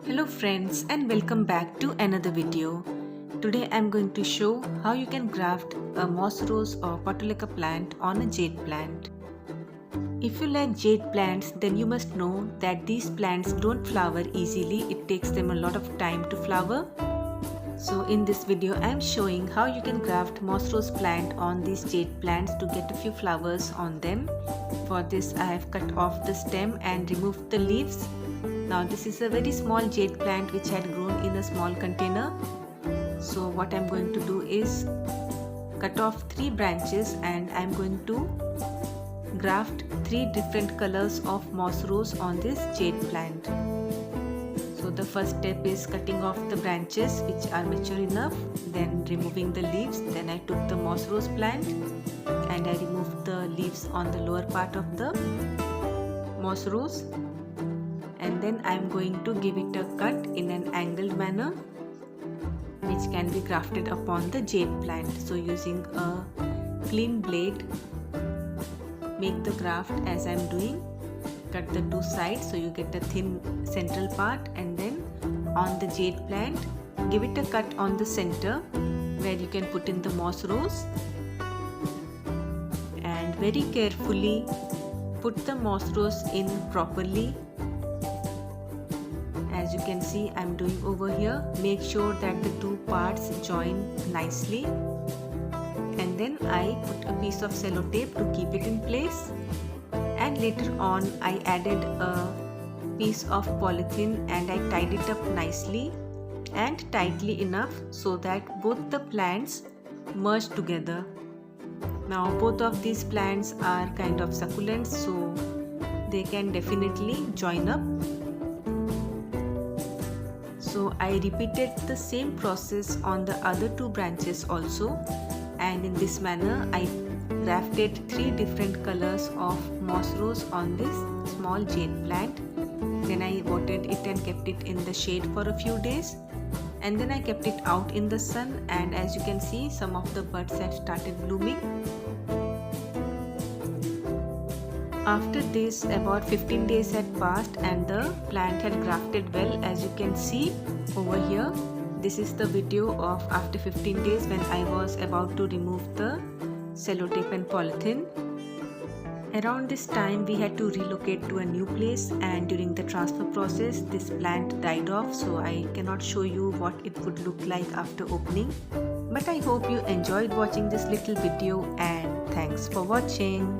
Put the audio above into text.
Hello friends and welcome back to another video. Today I am going to show how you can graft a moss rose or Portulaca plant on a jade plant. If you like jade plants, then you must know that these plants don't flower easily. It takes them a lot of time to flower. So in this video I am showing how you can graft moss rose plant on these jade plants to get a few flowers on them. For this I have cut off the stem and removed the leaves. Now this is a very small jade plant which had grown in a small container. So what I am going to do is cut off 3 branches and I am going to graft 3 different colors of moss rose on this jade plant. So the first step is cutting off the branches which are mature enough, then removing the leaves. Then I took the moss rose plant and I removed the leaves on the lower part of the moss rose. And then I am going to give it a cut in an angled manner which can be grafted upon the jade plant. So using a clean blade, make the graft as I am doing. Cut the 2 sides so you get a thin central part, and then on the jade plant give it a cut on the center where you can put in the moss rose, and very carefully put the moss rose in properly. As you can see I am doing over here. Make sure that the 2 parts join nicely, and then I put a piece of sellotape to keep it in place, and later on I added a piece of polythene and I tied it up nicely and tightly enough so that both the plants merge together. Now both of these plants are kind of succulents, so they can definitely join up. So I repeated the same process on the other 2 branches also, and in this manner I grafted 3 different colors of moss rose on this small jade plant. Then I watered it and kept it in the shade for a few days, and then I kept it out in the sun, and as you can see some of the buds have started blooming. After this about 15 days had passed and the plant had grafted well. As you can see over here, this is the video of after 15 days when I was about to remove the sellotape and polythene. Around this time we had to relocate to a new place, and during the transfer process this plant died off, so I cannot show you what it would look like after opening. But I hope you enjoyed watching this little video, and thanks for watching.